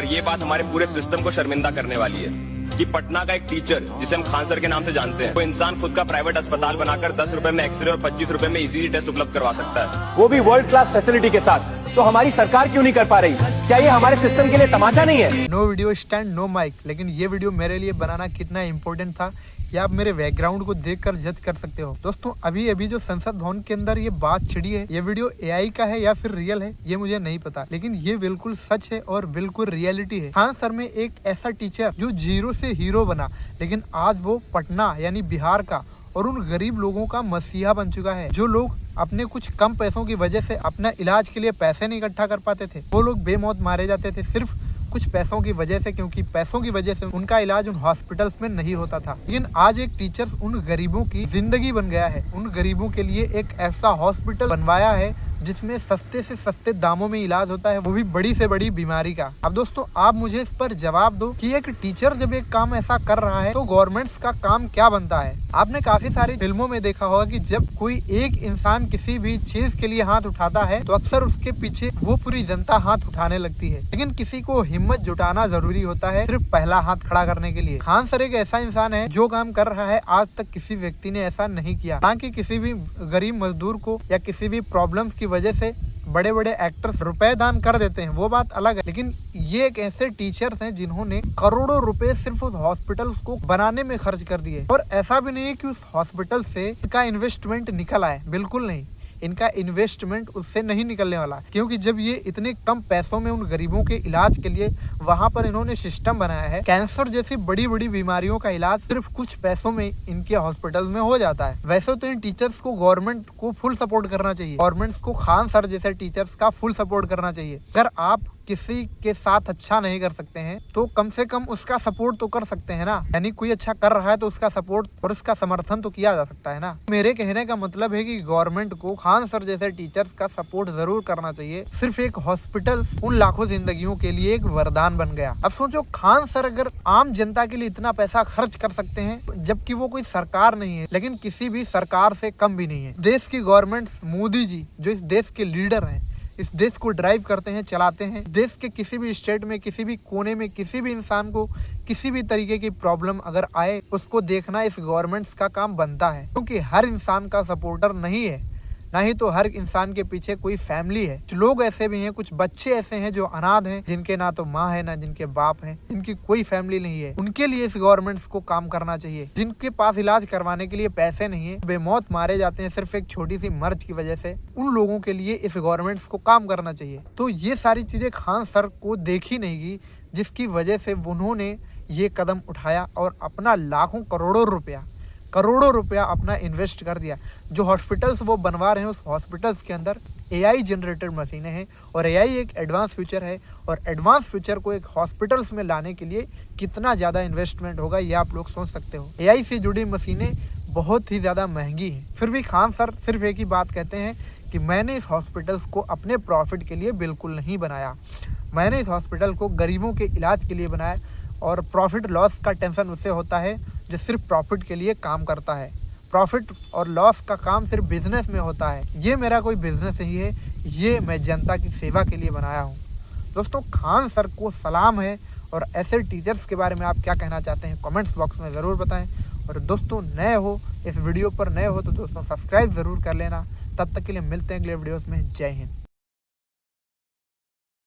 और ये बात हमारे पूरे सिस्टम को शर्मिंदा करने वाली है कि पटना का एक टीचर जिसे हम खान सर के नाम से जानते हैं, वो इंसान खुद का प्राइवेट अस्पताल बनाकर 10 रुपए में एक्सरे और 25 रुपए में ईसीजी टेस्ट उपलब्ध करवा सकता है, वो भी वर्ल्ड क्लास फैसिलिटी के साथ। तो हमारी सरकार क्यों नहीं कर पा रही? क्या ये हमारे सिस्टम के लिए तमाचा नहीं है? No video stand no mic, लेकिन ये वीडियो मेरे लिए बनाना कितना इम्पोर्टेंट था ये आप मेरे बैकग्राउंड को देखकर जज कर सकते हो। दोस्तों अभी जो संसद भवन के अंदर ये बात छिड़ी है, ये वीडियो एआई का है या फिर रियल है ये मुझे नहीं पता, लेकिन ये बिल्कुल सच है और बिल्कुल रियलिटी है। खान सर में एक ऐसा टीचर जो जीरो से हीरो बना, लेकिन आज वो पटना यानी बिहार का और उन गरीब लोगों का मसीहा बन चुका है। जो लोग अपने कुछ कम पैसों की वजह से अपना इलाज के लिए पैसे नहीं इकट्ठा कर पाते थे, वो लोग बेमौत मारे जाते थे सिर्फ कुछ पैसों की वजह से, क्योंकि पैसों की वजह से उनका इलाज उन हॉस्पिटल्स में नहीं होता था। लेकिन आज एक टीचर उन गरीबों की जिंदगी बन गया है, उन गरीबों के लिए एक ऐसा हॉस्पिटल बनवाया है जिसमें सस्ते से सस्ते दामों में इलाज होता है, वो भी बड़ी से बड़ी बीमारी का। अब दोस्तों आप मुझे इस पर जवाब दो कि एक टीचर जब एक काम ऐसा कर रहा है तो गवर्नमेंट्स का काम क्या बनता है? आपने काफी सारी फिल्मों में देखा होगा कि जब कोई एक इंसान किसी भी चीज के लिए हाथ उठाता है तो अक्सर उसके पीछे वो पूरी जनता हाथ उठाने लगती है। लेकिन किसी को हिम्मत जुटाना जरूरी होता है सिर्फ पहला हाथ खड़ा करने के लिए। खान सर एक ऐसा इंसान है जो काम कर रहा है आज तक किसी व्यक्ति ने ऐसा नहीं किया। ताकि किसी भी गरीब मजदूर को या किसी भी प्रॉब्लम्स की वजह से बड़े बड़े एक्टर्स रुपए दान कर देते हैं, वो बात अलग है। लेकिन ये एक ऐसे टीचर्स हैं जिन्होंने करोड़ों रुपए सिर्फ उस हॉस्पिटल को बनाने में खर्च कर दिए। और ऐसा भी नहीं है कि उस हॉस्पिटल से इनका इन्वेस्टमेंट निकल आए, बिल्कुल नहीं। इनका इन्वेस्टमेंट उससे नहीं निकलने वाला, क्योंकि जब ये इतने कम पैसों में उन गरीबों के इलाज के लिए वहां पर इन्होंने सिस्टम बनाया है। कैंसर जैसी बड़ी बड़ी बीमारियों का इलाज सिर्फ कुछ पैसों में इनके हॉस्पिटल में हो जाता है। वैसे तो इन टीचर्स को गवर्नमेंट को फुल सपोर्ट करना चाहिए, गवर्नमेंट को खान सर जैसे टीचर्स का फुल सपोर्ट करना चाहिए। अगर आप किसी के साथ अच्छा नहीं कर सकते हैं तो कम से कम उसका सपोर्ट तो कर सकते हैं ना। यानी कोई अच्छा कर रहा है तो उसका सपोर्ट और उसका समर्थन तो किया जा सकता है ना। मेरे कहने का मतलब है कि गवर्नमेंट को खान सर जैसे टीचर्स का सपोर्ट जरूर करना चाहिए। सिर्फ एक हॉस्पिटल उन लाखों जिंदगियों के लिए एक वरदान बन गया। अब सोचो खान सर अगर आम जनता के लिए इतना पैसा खर्च कर सकते हैं, जबकि वो कोई सरकार नहीं है, लेकिन किसी भी सरकार से कम भी नहीं है। देश की गवर्नमेंट मोदी जी जो इस देश के लीडर हैं, इस देश को ड्राइव करते हैं, चलाते हैं। देश के किसी भी स्टेट में, किसी भी कोने में, किसी भी इंसान को किसी भी तरीके की प्रॉब्लम अगर आए, उसको देखना इस गवर्नमेंट का काम बनता है। क्योंकि हर इंसान का सपोर्टर नहीं है, ना ही तो हर इंसान के पीछे कोई फैमिली है। कुछ लोग ऐसे भी हैं, कुछ बच्चे ऐसे हैं जो अनाथ हैं, जिनके ना तो माँ है ना जिनके बाप है, जिनकी कोई फैमिली नहीं है। उनके लिए इस गवर्नमेंट को काम करना चाहिए। जिनके पास इलाज करवाने के लिए पैसे नहीं है, बेमौत मारे जाते हैं सिर्फ एक छोटी सी मर्ज की वजह से, उन लोगों के लिए इस गवर्नमेंट को काम करना चाहिए। तो ये सारी चीजें खान सर को देखी नहीं गई, जिसकी वजह से उन्होंने ये कदम उठाया और अपना लाखों करोड़ों रुपया अपना इन्वेस्ट कर दिया। जो हॉस्पिटल्स वो बनवा रहे हैं उस हॉस्पिटल्स के अंदर एआई जनरेटेड मशीनें हैं, और एआई एक एडवांस फ्यूचर है। और एडवांस फ्यूचर को एक हॉस्पिटल्स में लाने के लिए कितना ज़्यादा इन्वेस्टमेंट होगा ये आप लोग सोच सकते हो। एआई से जुड़ी मशीनें बहुत ही ज़्यादा महंगी हैं। फिर भी खान सर सिर्फ एक ही बात कहते हैं कि मैंने इस हॉस्पिटल्स को अपने प्रॉफिट के लिए बिल्कुल नहीं बनाया, मैंने इस हॉस्पिटल को गरीबों के इलाज के लिए बनाया। और प्रॉफिट लॉस का टेंशन उससे होता है जो सिर्फ प्रॉफिट के लिए काम करता है। प्रॉफिट और लॉस का काम सिर्फ बिजनेस में होता है। ये मेरा कोई बिजनेस नहीं है, ये मैं जनता की सेवा के लिए बनाया हूँ। दोस्तों खान सर को सलाम है। और ऐसे टीचर्स के बारे में आप क्या कहना चाहते हैं कमेंट्स बॉक्स में ज़रूर बताएं। और दोस्तों नए हो इस वीडियो पर, नए हो तो दोस्तों सब्सक्राइब ज़रूर कर लेना। तब तक के लिए मिलते हैं अगले वीडियोज़ में। जय हिंद।